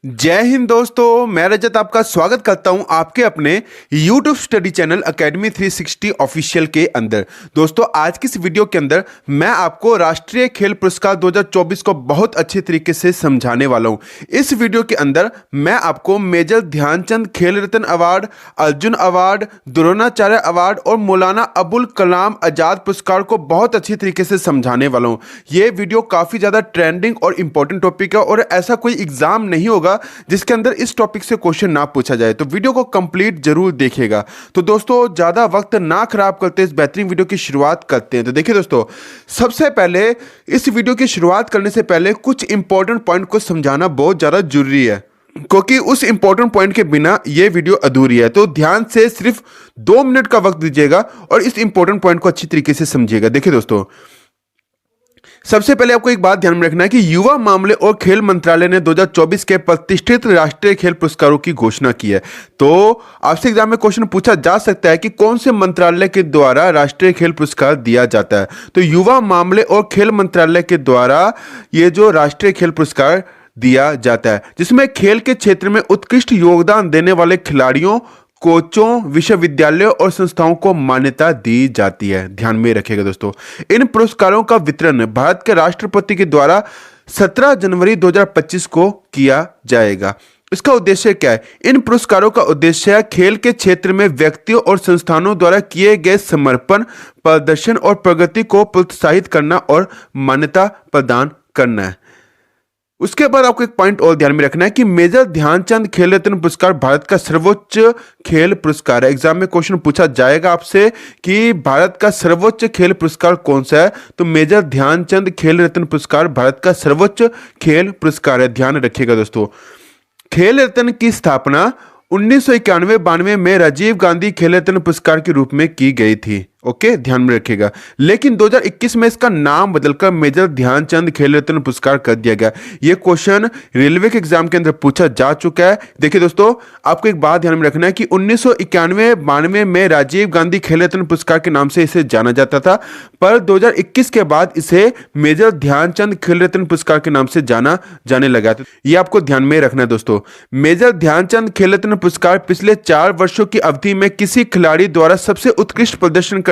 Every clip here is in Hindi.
जय हिंद दोस्तों, मैं रजत आपका स्वागत करता हूं आपके अपने YouTube study channel academy 360 official के अंदर। दोस्तों, आज की इस वीडियो के अंदर मैं आपको राष्ट्रीय खेल पुरस्कार 2024 को बहुत अच्छे तरीके से समझाने वाला हूं। इस वीडियो के अंदर मैं आपको major Dhyanchand Khel Ratna award, Arjun award, Dronacharya award और मौलाना अबुल कलाम आजाद पुरस्कार को बहुत अच्छी तरीके से समझाने वाला हूं। ये वीडियो काफ़ी ज़्यादा ट्रेंडिंग और इंपॉर्टेंट टॉपिक है और ऐसा कोई एग्जाम नहीं होगा जिसके अंदर इस टॉपिक से क्वेश्चन ना पूछा जाए, तो वीडियो को कंप्लीट जरूर देखिएगा। तो दोस्तों, ज्यादा वक्त ना खराब करते इस बेहतरीन वीडियो की शुरुआत करते हैं। तो देखिए दोस्तों, सबसे पहले इस वीडियो की शुरुआत करने से पहले कुछ इंपॉर्टेंट पॉइंट को समझाना बहुत ज्यादा जरूरी है, क्योंकि उस इंपॉर्टेंट पॉइंट के बिना ये वीडियो अधूरी है। तो ध्यान से सिर्फ 2 मिनट का वक्त दीजिएगा और इस इंपॉर्टेंट पॉइंट को अच्छी तरीके से समझिएगा। देखिए दोस्तों, सबसे पहले आपको एक बात ध्यान में रखना है कि युवा मामले और खेल मंत्रालय ने 2024 के प्रतिष्ठित राष्ट्रीय खेल पुरस्कारों की घोषणा की है। तो आपसे एग्जाम में क्वेश्चन पूछा जा सकता है कि कौन से मंत्रालय के द्वारा राष्ट्रीय खेल पुरस्कार दिया जाता है। तो युवा मामले और खेल मंत्रालय के द्वारा ये जो राष्ट्रीय खेल पुरस्कार दिया जाता है, जिसमें खेल के क्षेत्र में उत्कृष्ट योगदान देने वाले खिलाड़ियों, कोचों, विश्वविद्यालयों और संस्थाओं को मान्यता दी जाती है। ध्यान में रखिएगा दोस्तों, इन पुरस्कारों का वितरण भारत के राष्ट्रपति के द्वारा 17 जनवरी 2025 को किया जाएगा। इसका उद्देश्य क्या है? इन पुरस्कारों का उद्देश्य खेल के क्षेत्र में व्यक्तियों और संस्थानों द्वारा किए गए समर्पण, प्रदर्शन और प्रगति को प्रोत्साहित करना और मान्यता प्रदान करना है। उसके बाद आपको एक पॉइंट और ध्यान में रखना है कि मेजर ध्यानचंद खेल रत्न पुरस्कार भारत का सर्वोच्च खेल पुरस्कार है। एग्जाम में क्वेश्चन पूछा जाएगा आपसे कि भारत का सर्वोच्च खेल पुरस्कार कौन सा है, तो मेजर ध्यानचंद खेल रत्न पुरस्कार भारत का सर्वोच्च खेल पुरस्कार है। ध्यान रखिएगा दोस्तों, खेल रत्न की स्थापना 1991-92 में राजीव गांधी खेल रत्न पुरस्कार के रूप में की गई थी। ओके, ध्यान में रखिएगा। लेकिन 2021 में इसका नाम बदलकर मेजर ध्यानचंद खेल रत्न पुरस्कार कर दिया गया। यह क्वेश्चन रेलवे के एग्जाम के अंदर पूछा जा चुका है। देखिए दोस्तों, आपको एक बात ध्यान में रखना है कि 1991-92 में राजीव गांधी खेल रत्न पुरस्कार के नाम से इसे जाना जाता था, पर 2021 के बाद इसे मेजर ध्यानचंद खेल रत्न पुरस्कार के नाम से जाना जाने लगा। तो ये आपको ध्यान में रखना है दोस्तों। मेजर ध्यानचंद खेल रत्न पुरस्कार पिछले 4 वर्षों की अवधि में किसी खिलाड़ी द्वारा सबसे उत्कृष्ट प्रदर्शन करने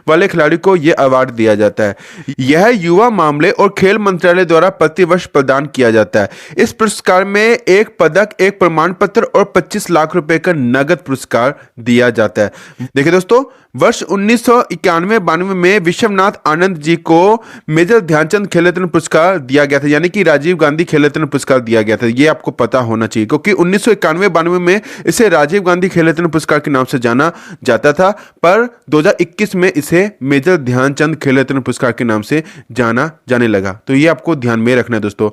वाले खिलाड़ी को यह अवार्ड दिया जाता है। यह युवा मामले और खेल मंत्रालय द्वारा प्रतिवर्ष प्रदान किया जाता है। इस पुरस्कार में एक पदक, एक प्रमाण पत्र और 25 लाख रुपए का नगद पुरस्कार दिया जाता है। देखिए दोस्तों, वर्ष 1991-92 में विश्वनाथ आनंद जी को मेजर ध्यानचंद खेल रत्न पुरस्कार दिया गया था, यानी कि राजीव गांधी खेल रत्न पुरस्कार दिया गया था। ये आपको पता होना चाहिए, क्योंकि 1991-92 में इसे राजीव गांधी खेल रत्न पुरस्कार के नाम से जाना जाता था, पर 2021 में इसे मेजर ध्यानचंद खेल रत्न पुरस्कार के नाम से जाना जाने लगा। तो ये आपको ध्यान में रखना है दोस्तों।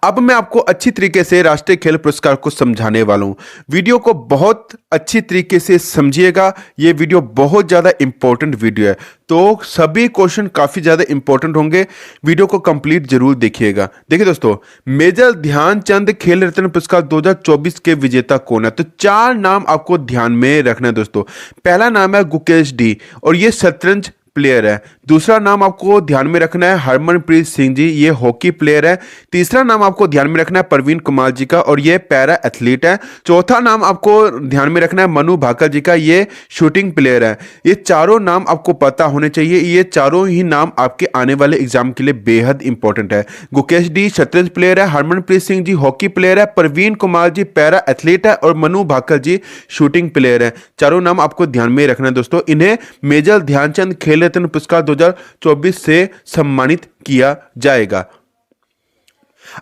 अब मैं आपको अच्छी तरीके से राष्ट्रीय खेल पुरस्कार को समझाने वाला हूं। वीडियो को बहुत अच्छी तरीके से समझिएगा। ये वीडियो बहुत ज्यादा इंपॉर्टेंट वीडियो है, तो सभी क्वेश्चन काफी ज्यादा इंपॉर्टेंट होंगे। वीडियो को कंप्लीट जरूर देखिएगा। देखिए दोस्तों, मेजर ध्यानचंद खेल रत्न पुरस्कार 2024 के विजेता कौन है? तो 4 नाम आपको ध्यान में रखना है दोस्तों। पहला नाम है गुकेश डी और ये शतरंज प्लेयर है। दूसरा नाम आपको ध्यान में रखना है हरमनप्रीत सिंह जी, ये हॉकी प्लेयर है। तीसरा नाम आपको ध्यान में रखना है प्रवीण कुमार जी का और ये पैरा एथलीट है। चौथा नाम आपको ध्यान में रखना है मनु भाकर जी का, ये शूटिंग प्लेयर है। ये चारों नाम आपको पता होने चाहिए। ये चारों ही नाम आपके आने वाले एग्जाम के लिए बेहद इंपॉर्टेंट है। गुकेश डी शतरंज प्लेयर है, हरमनप्रीत सिंह जी हॉकी प्लेयर है, प्रवीण कुमार जी पैरा एथलीट है और मनु भाकर जी शूटिंग प्लेयर है। चारों नाम आपको ध्यान में रखना है दोस्तों। इन्हें मेजर ध्यानचंद खेल रत्न पुरस्कार 2024 से सम्मानित किया जाएगा।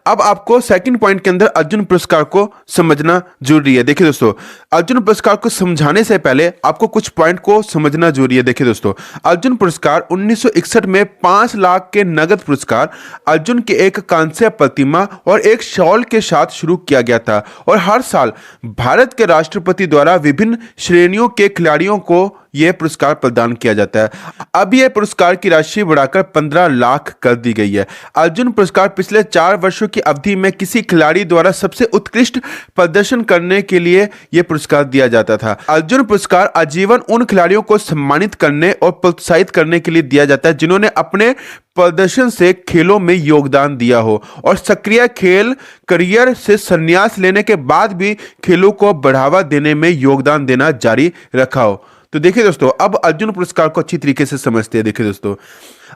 अब आपको सेकंड पॉइंट के अंदर अर्जुन पुरस्कार को समझना जरूरी है। देखिए दोस्तों, अर्जुन पुरस्कार को समझाने से पहले आपको कुछ पॉइंट को समझना जरूरी है। देखिए दोस्तों, अर्जुन पुरस्कार 1961 में 5 लाख के नगद पुरस्कार, अर्जुन की एक कांस्य प्रतिमा और एक शॉल के साथ शुरू किया गया था और हर साल भारत के राष्ट्रपति द्वारा विभिन्न श्रेणियों के खिलाड़ियों को यह पुरस्कार प्रदान किया जाता है। अब यह पुरस्कार की राशि बढ़ाकर 15 लाख कर दी गई है। अर्जुन पुरस्कार पिछले 4 वर्षों की अवधि में किसी खिलाड़ी द्वारा सबसे उत्कृष्ट प्रदर्शन करने के लिए यह पुरस्कार दिया जाता था। अर्जुन पुरस्कार आजीवन उन खिलाड़ियों को सम्मानित करने और प्रोत्साहित करने के लिए दिया जाता है जिन्होंने अपने प्रदर्शन से खेलों में योगदान दिया हो और सक्रिय खेल करियर से संन्यास लेने के बाद भी खेलों को बढ़ावा देने में योगदान देना जारी रखा हो। तो देखिए दोस्तों, अब अर्जुन पुरस्कार को अच्छी तरीके से समझते हैं। देखिए दोस्तों,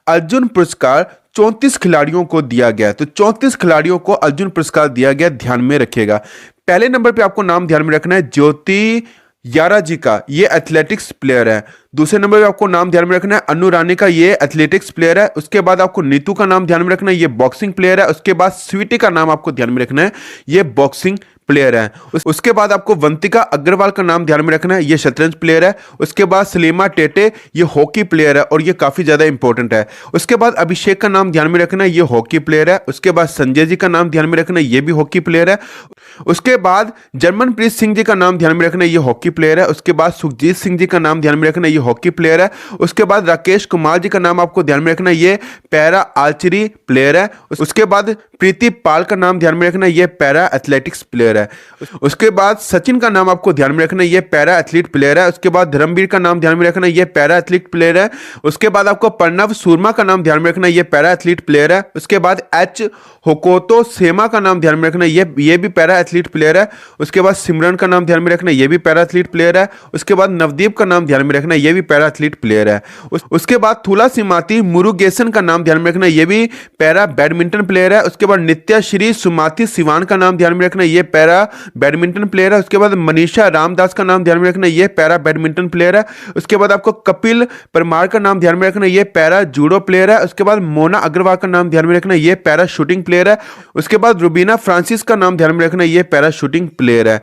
अर्जुन पुरस्कार 34 खिलाड़ियों को दिया गया, तो 34 खिलाड़ियों को अर्जुन पुरस्कार दिया गया, ध्यान में रखिएगा। पहले नंबर पे आपको नाम ध्यान में रखना है ज्योति यारा जी का, ये एथलेटिक्स प्लेयर है। दूसरे नंबर पे आपको नाम ध्यान में रखना है अनु रानी का, ये एथलेटिक्स प्लेयर है। उसके बाद आपको नीतू का नाम ध्यान में रखना है, ये बॉक्सिंग प्लेयर है। उसके बाद स्वीटी का नाम आपको ध्यान में रखना है, ये बॉक्सिंग प्लेयर है। उसके बाद आपको वंतिका अग्रवाल का नाम ध्यान में रखना है, ये शतरंज प्लेयर है। उसके बाद सलीमा टेटे, ये हॉकी प्लेयर है और ये काफी ज्यादा इंपॉर्टेंट है। उसके बाद अभिषेक का नाम ध्यान में रखना है, ये हॉकी प्लेयर है। उसके बाद संजय जी का नाम ध्यान में रखना है, ये भी हॉकी प्लेयर है। उसके बाद जर्मनप्रीत सिंह जी का नाम ध्यान में रखना है, ये हॉकी प्लेयर है। उसके बाद सुखजीत सिंह जी का नाम ध्यान में रखना है, ये हॉकी प्लेयर है। उसके बाद राकेश कुमार जी का नाम आपको ध्यान में रखना है, ये पैरा आर्चरी प्लेयर है। उसके बाद प्रीति पाल का नाम ध्यान में रखना है, ये पैरा एथलेटिक्स प्लेयर है। उसके बाद सचिन का नाम आपको ध्यान में रखना है, ये पैरा एथलीट प्लेयर है। उसके बाद धर्मवीर का नाम ध्यान में रखना है, ये पैरा एथलीट प्लेयर है। उसके बाद आपको प्रणव सुरमा का नाम ध्यान में रखना है, ये पैरा एथलीट प्लेयर है। उसके बाद एच होकोतो सेमा का नाम ध्यान में रखना है, ये भी पैरा एथलीट प्लेयर है। उसके बाद सिमरन का नाम ध्यान में रखना है, ये भी पैरा एथलीट प्लेयर है। उसके बाद नवदीप का नाम ध्यान में रखना है, ये भी पैरा एथलीट प्लेयर है। उसके बाद थुला सिमाती मुरुगेसन का नाम ध्यान में रखना है, ये भी पैरा बैडमिंटन प्लेयर है। उसके बाद नित्या श्री सुमाती सिवान का नाम ध्यान में रखना है, ये पैरा बैडमिंटन प्लेयर है। उसके बाद मनीषा रामदास का नाम ध्यान में रखना है, ये पैरा बैडमिंटन प्लेयर है। उसके बाद आपको कपिल परमार का नाम ध्यान में रखना है, ये पैरा जूडो प्लेयर है। उसके बाद मोना अग्रवाल का नाम ध्यान में रखना है, ये पैरा शूटिंग प्लेयर है। उसके बाद रुबीना फ्रांसिस का नाम ध्यान में रखना है, ये पैरा शूटिंग प्लेयर है।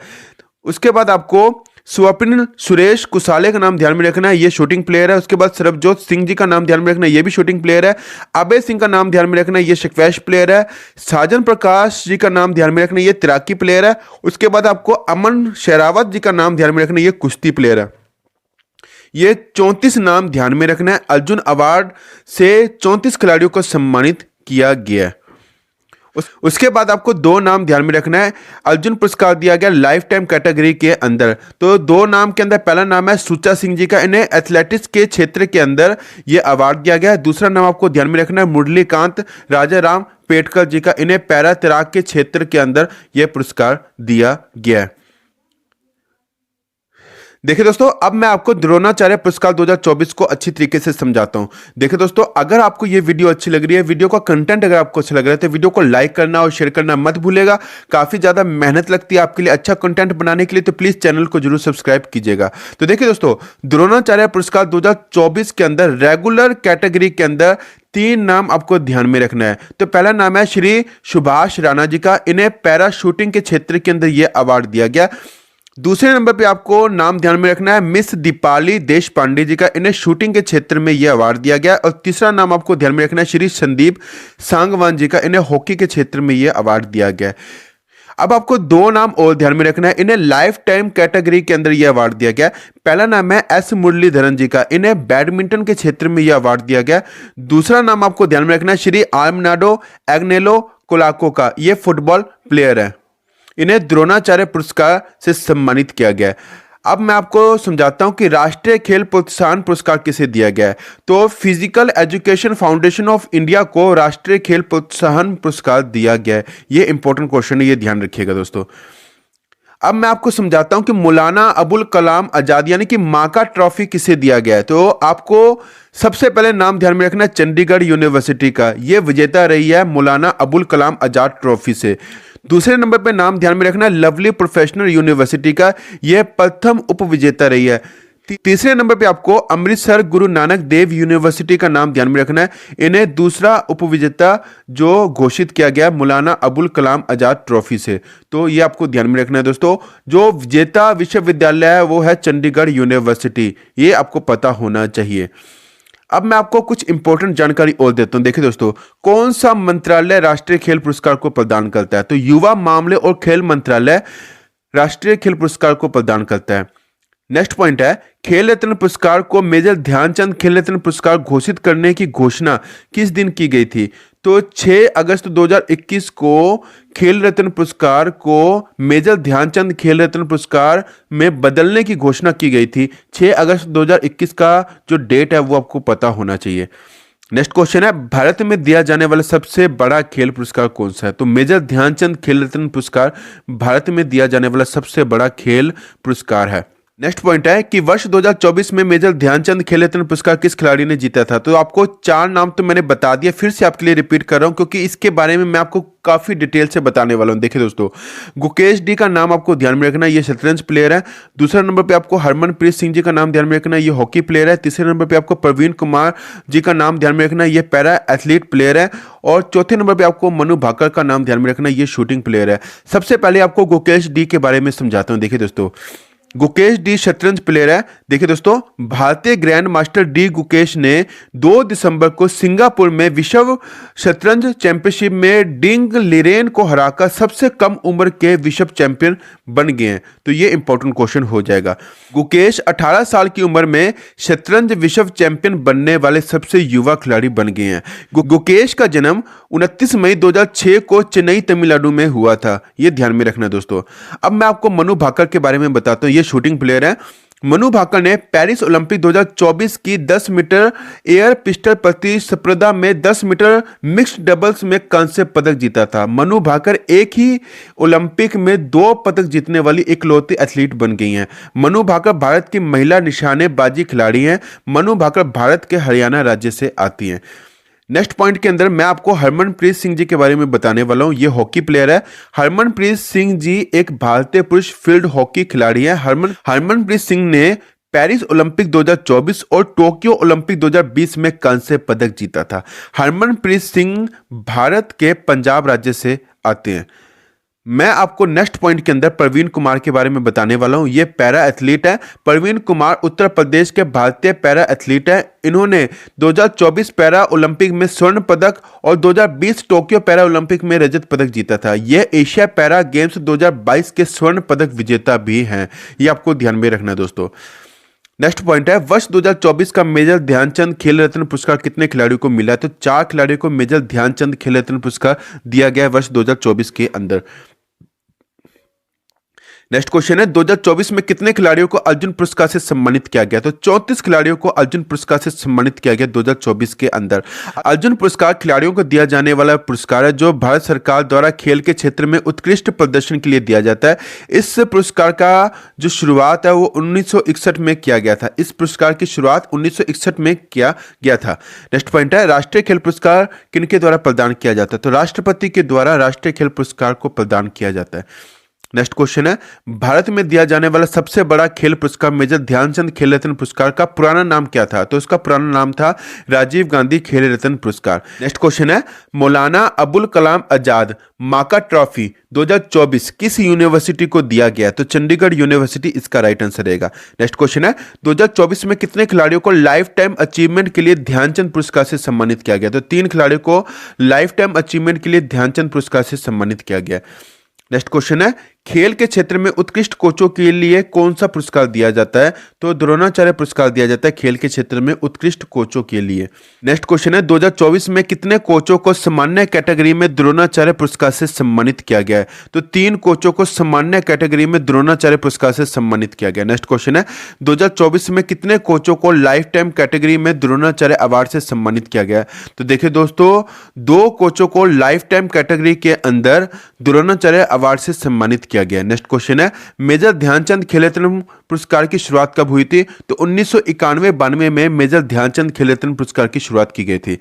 उसके बाद आपको स्वप्निल सुरेश कुसाले का नाम ध्यान में रखना है, ये शूटिंग प्लेयर है। उसके बाद सरबजोत सिंह जी का नाम ध्यान में रखना है, ये भी शूटिंग प्लेयर है। अभय सिंह का नाम ध्यान में रखना है, ये स्क्वैश प्लेयर है। साजन प्रकाश जी का नाम ध्यान में रखना है, ये तैराकी प्लेयर है। उसके बाद आपको अमन शेरावत जी का नाम ध्यान में रखना है, ये कुश्ती प्लेयर है। ये 34 नाम ध्यान में रखना है। अर्जुन अवार्ड से 34 खिलाड़ियों को सम्मानित किया गया। उसके बाद आपको 2 नाम ध्यान में रखना है। अर्जुन पुरस्कार दिया गया लाइफ टाइम कैटेगरी के अंदर, तो 2 नाम के अंदर पहला नाम है सुचा सिंह जी का, इन्हें एथलेटिक्स के क्षेत्र के अंदर ये अवार्ड दिया गया है। दूसरा नाम आपको ध्यान में रखना है मुरलीकांत राजा राम पेटकर जी का, इन्हें पैरा तैराक के क्षेत्र के अंदर यह पुरस्कार दिया गया है। देखिए दोस्तों, अब मैं आपको द्रोणाचार्य पुरस्कार 2024 को अच्छी तरीके से समझाता हूं। देखिए दोस्तों, अगर आपको ये वीडियो अच्छी लग रही है, वीडियो का कंटेंट अगर आपको अच्छा लग रहा है, तो वीडियो को लाइक करना और शेयर करना मत भूलेगा। काफी ज्यादा मेहनत लगती है आपके लिए अच्छा कंटेंट बनाने के लिए, तो प्लीज चैनल को जरूर सब्सक्राइब कीजिएगा। तो देखिए दोस्तों, द्रोणाचार्य पुरस्कार 2024 के अंदर रेगुलर कैटेगरी के अंदर 3 नाम आपको ध्यान में रखना है। तो पहला नाम है श्री सुभाष राणा जी का, इन्हें पैरा शूटिंग के क्षेत्र के अंदर यह अवार्ड दिया गया। दूसरे नंबर पे आपको नाम ध्यान में रखना है मिस दीपाली देश पांडे जी का, इन्हें शूटिंग के क्षेत्र में यह अवार्ड दिया गया। और तीसरा नाम आपको ध्यान में रखना है श्री संदीप सांगवान जी का, इन्हें हॉकी के क्षेत्र में यह अवार्ड दिया गया। अब आपको 2 नाम और ध्यान में रखना है, इन्हें लाइफ टाइम कैटेगरी के अंदर यह अवार्ड दिया गया। पहला नाम है एस मुरलीधरन जी का, इन्हें बैडमिंटन के क्षेत्र में यह अवार्ड दिया गया। दूसरा नाम आपको ध्यान में रखना है श्री आर्मनाडो एग्नेलो कोलाको का, यह फुटबॉल प्लेयर है, इन्हें द्रोणाचार्य पुरस्कार से सम्मानित किया गया। अब मैं आपको समझाता हूं कि राष्ट्रीय खेल प्रोत्साहन पुरस्कार किसे दिया गया है। तो physical education foundation of India को राष्ट्रीय खेल प्रोत्साहन पुरस्कार दिया गया है। ये इंपॉर्टेंट क्वेश्चन है, ये ध्यान रखिएगा दोस्तों। अब मैं आपको समझाता हूं कि मौलाना अबुल कलाम आजाद यानी कि माका ट्रॉफी किसे दिया गया है। तो आपको सबसे पहले नाम ध्यान में रखना है चंडीगढ़ यूनिवर्सिटी का, यह विजेता रही है मौलाना अबुल कलाम आजाद ट्रॉफी से। दूसरे नंबर पे नाम ध्यान में रखना है लवली प्रोफेशनल यूनिवर्सिटी का, यह प्रथम उपविजेता रही है। तीसरे नंबर पे आपको अमृतसर गुरु नानक देव यूनिवर्सिटी का नाम ध्यान में रखना है, इन्हें दूसरा उपविजेता जो घोषित किया गया मौलाना अबुल कलाम आजाद ट्रॉफी से। तो ये आपको ध्यान में रखना है दोस्तों। जो विजेता विश्वविद्यालय है वो है चंडीगढ़ यूनिवर्सिटी, ये आपको पता होना चाहिए। अब मैं आपको कुछ इंपॉर्टेंट जानकारी और देता हूं। देखिए दोस्तों, कौन सा मंत्रालय राष्ट्रीय खेल पुरस्कार को प्रदान करता है। तो युवा मामले और खेल मंत्रालय राष्ट्रीय खेल पुरस्कार को प्रदान करता है। नेक्स्ट पॉइंट है, खेल रत्न पुरस्कार को मेजर ध्यानचंद खेल रत्न पुरस्कार घोषित करने की घोषणा किस दिन की गई थी? तो 6 अगस्त 2021 को खेल रत्न पुरस्कार को मेजर ध्यानचंद खेल रत्न पुरस्कार में बदलने की घोषणा की गई थी। 6 अगस्त 2021 का जो डेट है वो आपको पता होना चाहिए। नेक्स्ट क्वेश्चन है, भारत में दिया जाने वाला सबसे बड़ा खेल पुरस्कार कौन सा है? तो मेजर ध्यानचंद खेल रत्न पुरस्कार भारत में दिया जाने वाला सबसे बड़ा खेल पुरस्कार है। नेक्स्ट पॉइंट है कि वर्ष 2024 में मेजर ध्यानचंद खेल रत्न पुरस्कार किस खिलाड़ी ने जीता था? तो आपको 4 नाम तो मैंने बता दिया, फिर से आपके लिए रिपीट कर रहा हूं क्योंकि इसके बारे में मैं आपको काफी डिटेल से बताने वाला हूं। देखिए दोस्तों, गुकेश डी का नाम आपको ध्यान में रखना, ये शतरंज प्लेयर है। दूसरा नंबर पे आपको हरमनप्रीत सिंह जी का नाम ध्यान में रखना, ये हॉकी प्लेयर है। तीसरे नंबर पे आपको प्रवीण कुमार जी का नाम ध्यान में रखना, ये पैरा एथलीट प्लेयर है। और चौथे नंबर पे आपको मनु भाकर का नाम ध्यान में रखना, ये शूटिंग प्लेयर है। सबसे पहले आपको गुकेश डी के बारे में समझाता हूं। देखिए दोस्तों, गुकेश डी शतरंज प्लेयर है। देखिए दोस्तों, भारतीय ग्रैंड मास्टर डी गुकेश ने 2 दिसंबर को सिंगापुर में विश्व शतरंज चैंपियनशिप में डिंग लिरेन को हराकर सबसे कम उम्र के विश्व चैंपियन बन गए हैं। तो ये इंपॉर्टेंट क्वेश्चन हो जाएगा। गुकेश 18 साल की उम्र में शतरंज विश्व चैंपियन बनने वाले सबसे युवा खिलाड़ी बन गए हैं। गुकेश का जन्म 29 मई 2006 को चेन्नई तमिलनाडु में हुआ था। ये ध्यान में रखना दोस्तों। अब मैं आपको मनु भाकर के बारे में बताता हूँ। ये शूटिंग प्लेयर है। मनु भाकर ने पेरिस ओलंपिक 2024 की 10 मीटर एयर पिस्टल प्रतिस्पर्धा में 10 मीटर मिक्स्ड डबल्स में कांस्य पदक जीता था। मनु भाकर एक ही ओलंपिक में 2 पदक जीतने वाली इकलौती एथलीट बन गई हैं। मनु भाकर भारत की महिला निशानेबाजी खिलाड़ी हैं। मनु भाकर भारत के हरियाणा राज्य से आती हैं। नेक्स्ट पॉइंट के अंदर मैं आपको हरमनप्रीत सिंह जी के बारे में बताने वाला हूं। ये हॉकी प्लेयर है। हरमनप्रीत सिंह जी एक भारतीय पुरुष फील्ड हॉकी खिलाड़ी है। हरमनप्रीत सिंह ने पेरिस ओलंपिक 2024 और टोक्यो ओलंपिक 2020 में कांस्य पदक जीता था। हरमनप्रीत सिंह भारत के पंजाब राज्य से आते हैं। मैं आपको नेक्स्ट पॉइंट के अंदर प्रवीण कुमार के बारे में बताने वाला हूं। ये पैरा एथलीट है। प्रवीण कुमार उत्तर प्रदेश के भारतीय पैरा एथलीट है। इन्होंने 2024 पैरा ओलंपिक में स्वर्ण पदक और 2020 टोक्यो पैरा ओलंपिक में रजत पदक जीता था। ये एशिया पैरा गेम्स 2022 के स्वर्ण पदक विजेता भी हैं। ये आपको ध्यान में रखना दोस्तों। नेक्स्ट पॉइंट है, वर्ष 2024 का मेजर ध्यानचंद खेल रत्न पुरस्कार कितने खिलाड़ियों को मिला? तो 4 खिलाड़ियों को मेजर ध्यानचंद खेल रत्न पुरस्कार दिया गया है वर्ष 2024 के अंदर। नेक्स्ट क्वेश्चन है, 2024 में कितने खिलाड़ियों को अर्जुन पुरस्कार से सम्मानित किया गया? तो 34 खिलाड़ियों को अर्जुन पुरस्कार से सम्मानित किया गया 2024 के अंदर। अर्जुन पुरस्कार खिलाड़ियों को दिया जाने वाला पुरस्कार है जो भारत सरकार द्वारा खेल के क्षेत्र में उत्कृष्ट प्रदर्शन के लिए दिया जाता है। इस पुरस्कार का जो शुरुआत है वो 1961 में किया गया था। इस पुरस्कार की शुरुआत 1961 में किया गया था। नेक्स्ट पॉइंट है, राष्ट्रीय खेल पुरस्कार किनके द्वारा प्रदान किया जाता है? तो राष्ट्रपति के द्वारा राष्ट्रीय खेल पुरस्कार को प्रदान किया जाता है। नेक्स्ट क्वेश्चन है, भारत में दिया जाने वाला सबसे बड़ा खेल पुरस्कार मेजर ध्यानचंद खेल रत्न पुरस्कार का पुराना नाम क्या था? तो इसका पुराना नाम था राजीव गांधी खेल रत्न पुरस्कार। नेक्स्ट क्वेश्चन है, मौलाना अबुल कलाम आजाद माका ट्रॉफी 2024 किस यूनिवर्सिटी को दिया गया? तो चंडीगढ़ यूनिवर्सिटी इसका राइट आंसर रहेगा। नेक्स्ट क्वेश्चन है, 2024 में कितने खिलाड़ियों को लाइफ टाइम अचीवमेंट के लिए ध्यानचंद पुरस्कार से सम्मानित किया गया? तो 3 खिलाड़ियों को लाइफ टाइम अचीवमेंट के लिए ध्यानचंद पुरस्कार से सम्मानित किया गया। नेक्स्ट क्वेश्चन है, खेल के क्षेत्र में उत्कृष्ट कोचों के लिए कौन सा पुरस्कार दिया जाता है? तो द्रोणाचार्य पुरस्कार दिया जाता है खेल के क्षेत्र में उत्कृष्ट कोचों के लिए। नेक्स्ट क्वेश्चन है, 2024 में कितने कोचों को सामान्य कैटेगरी में द्रोणाचार्य पुरस्कार से सम्मानित किया गया है? तो 3 कोचों को सामान्य कैटेगरी में द्रोणाचार्य पुरस्कार से सम्मानित किया गया। नेक्स्ट क्वेश्चन है, 2024 में कितने कोचों को लाइफ टाइम कैटेगरी में द्रोणाचार्य अवार्ड से सम्मानित किया गया? तो देखिए दोस्तों, 2 कोचों को लाइफ टाइम कैटेगरी के अंदर द्रोणाचार्य अवार्ड से सम्मानित किया गया। नेक्स्ट क्वेश्चन है, मेजर ध्यानचंद खेल रत्न पुरस्कार की शुरुआत कब हुई थी? तो 1991-92 में मेजर ध्यानचंद खेल रत्न पुरस्कार की शुरुआत की गई थी।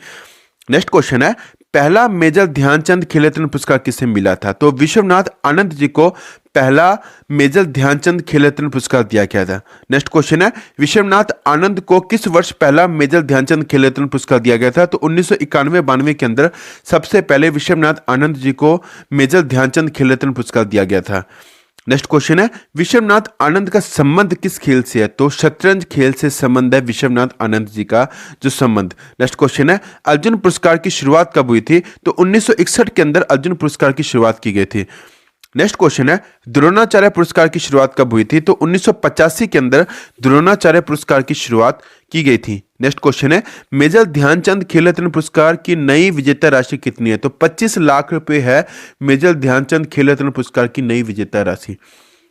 नेक्स्ट क्वेश्चन है, पहला मेजर ध्यानचंद खेल रत्न पुरस्कार किसे मिला था? तो विश्वनाथ आनंद जी को पहला मेजर ध्यानचंद खेल रत्न पुरस्कार दिया गया था। नेक्स्ट क्वेश्चन है, विश्वनाथ आनंद को किस वर्ष पहला मेजर ध्यानचंद खेल रत्न पुरस्कार दिया गया था? तो 1991-92 के अंदर सबसे पहले विश्वनाथ आनंद जी को मेजर ध्यानचंद खेल रत्न पुरस्कार दिया गया था। नेक्स्ट क्वेश्चन है, विश्वनाथ आनंद का संबंध किस खेल से है? तो शतरंज खेल से संबंध है विश्वनाथ आनंद जी का जो संबंध। नेक्स्ट क्वेश्चन है, अर्जुन पुरस्कार की शुरुआत कब हुई थी? तो 1961 के अंदर अर्जुन पुरस्कार की शुरुआत की गई थी। नेक्स्ट क्वेश्चन है द्रोणाचार्य पुरस्कार की शुरुआत कब हुई थी? तो 1985 के अंदर द्रोणाचार्य पुरस्कार की शुरुआत की गई थी। नेक्स्ट क्वेश्चन है मेजर ध्यानचंद खेल रत्न पुरस्कार की नई विजेता राशि कितनी है? तो 25 लाख रुपए है मेजर ध्यानचंद खेल रत्न पुरस्कार की नई विजेता राशि।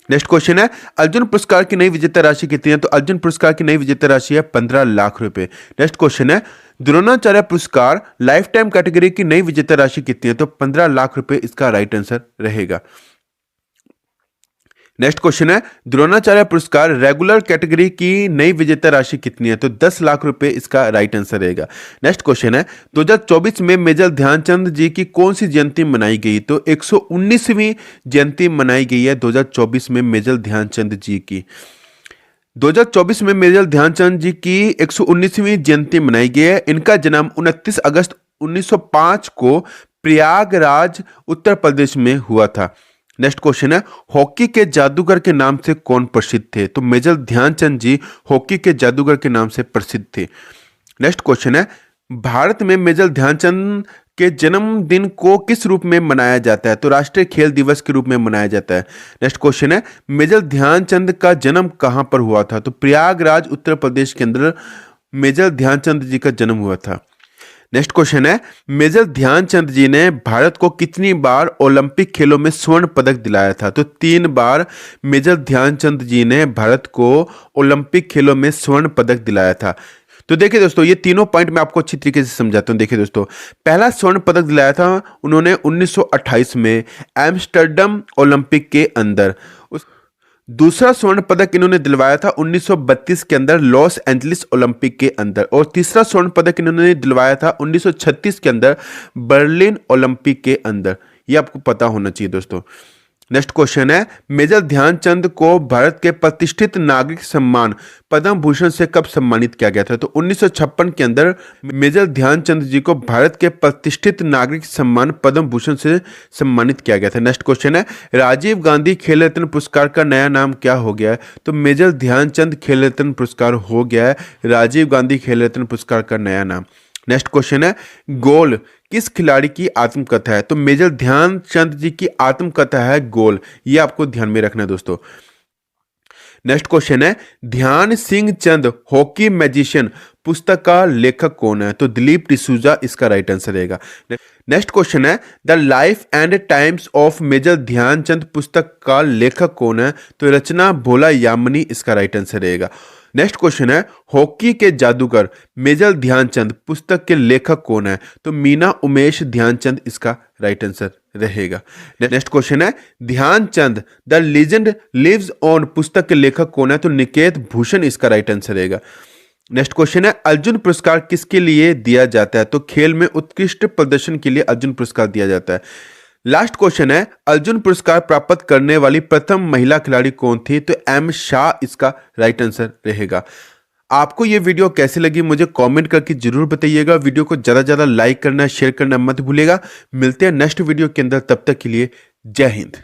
नेक्स्ट क्वेश्चन है अर्जुन पुरस्कार की नई विजेता राशि कितनी है? तो अर्जुन पुरस्कार की नई विजेता राशि है 15 लाख रुपए। नेक्स्ट क्वेश्चन है द्रोणाचार्य पुरस्कार लाइफ टाइम कैटेगरी की नई विजेता राशि कितनी है? तो 15 लाख रुपए इसका राइट आंसर रहेगा। नेक्स्ट क्वेश्चन है द्रोणाचार्य पुरस्कार रेगुलर कैटेगरी की नई विजेता राशि कितनी है? तो 10 लाख रुपए इसका राइट आंसर रहेगा। नेक्स्ट क्वेश्चन है 2024 में मेजर ध्यानचंद जी की कौन सी जयंती मनाई गई? तो 119वीं जयंती मनाई गई है 2024 में मेजर ध्यानचंद जी की। 2024 में मेजर ध्यानचंद जी की 119वीं जयंती मनाई गई है। इनका जन्म 29 अगस्त 1905 को प्रयागराज उत्तर प्रदेश में हुआ था। नेक्स्ट क्वेश्चन है हॉकी के जादूगर के नाम से कौन प्रसिद्ध थे? तो मेजर ध्यानचंद जी हॉकी के जादूगर के नाम से प्रसिद्ध थे। नेक्स्ट क्वेश्चन है भारत में मेजर ध्यानचंद के जन्मदिन को किस रूप में मनाया जाता है? तो राष्ट्रीय खेल दिवस के रूप में मनाया जाता है। नेक्स्ट क्वेश्चन है मेजर ध्यानचंद का जन्म कहां पर हुआ था? तो प्रयागराज उत्तर प्रदेश के अंदर मेजर ध्यानचंद जी का जन्म हुआ था। नेक्स्ट क्वेश्चन है मेजर ध्यानचंद जी ने भारत को कितनी बार ओलंपिक खेलों में स्वर्ण पदक दिलाया था? तो 3 बार मेजर ध्यानचंद जी ने भारत को ओलंपिक खेलों में स्वर्ण पदक दिलाया था। तो देखिए दोस्तों ये तीनों पॉइंट मैं आपको अच्छी तरीके से समझाता हूं। देखिए दोस्तों पहला स्वर्ण पदक दिलाया था उन्होंने 1928 में एम्स्टर्डम ओलंपिक के अंदर। दूसरा स्वर्ण पदक इन्होंने दिलवाया था 1932 के अंदर लॉस एंजलिस ओलंपिक के अंदर। और तीसरा स्वर्ण पदक इन्होंने दिलवाया था 1936 के अंदर बर्लिन ओलंपिक के अंदर। ये आपको पता होना चाहिए दोस्तों। नेक्स्ट क्वेश्चन है मेजर ध्यानचंद को भारत के प्रतिष्ठित नागरिक सम्मान पद्म भूषण से कब सम्मानित किया गया था? तो 1956 के अंदर मेजर ध्यानचंद जी को भारत के प्रतिष्ठित नागरिक सम्मान पद्म भूषण से सम्मानित किया गया था। नेक्स्ट क्वेश्चन है राजीव गांधी खेल रत्न पुरस्कार का नया नाम क्या हो गया है? तो मेजर ध्यानचंद खेल रत्न पुरस्कार हो गया है राजीव गांधी खेल रत्न पुरस्कार का नया नाम। नेक्स्ट क्वेश्चन है गोल किस खिलाड़ी की आत्मकथा है? तो मेजर ध्यानचंद जी की आत्मकथा है गोल। ये आपको ध्यान में रखना है दोस्तों। नेक्स्ट क्वेश्चन है ध्यान सिंह चंद हॉकी मैजिशियन पुस्तक का लेखक कौन है? तो दिलीप डिसूजा इसका राइट आंसर रहेगा। नेक्स्ट क्वेश्चन है the life and times of major Dhyan Chand पुस्तक का लेखक कौन है? तो रचना भोला यामिनी इसका राइट आंसर रहेगा। नेक्स्ट क्वेश्चन है हॉकी के जादूगर मेजर ध्यानचंद पुस्तक के लेखक कौन है? तो मीना उमेश ध्यानचंद इसका राइट आंसर रहेगा। नेक्स्ट क्वेश्चन है Dhyan Chand the legend lives on पुस्तक के लेखक कौन है? तो निकेत भूषण इसका राइट आंसर रहेगा। नेक्स्ट क्वेश्चन है अर्जुन पुरस्कार किसके लिए दिया जाता है? तो खेल में उत्कृष्ट प्रदर्शन के लिए अर्जुन पुरस्कार दिया जाता है। लास्ट क्वेश्चन है अर्जुन पुरस्कार प्राप्त करने वाली प्रथम महिला खिलाड़ी कौन थी? तो एम शाह इसका राइट आंसर रहेगा। आपको ये वीडियो कैसी लगी मुझे कमेंट करके जरूर बताइएगा। वीडियो को ज़्यादा से ज़्यादा लाइक करना शेयर करना मत भूलिएगा। मिलते हैं नेक्स्ट वीडियो के अंदर, तब तक के लिए जय हिंद।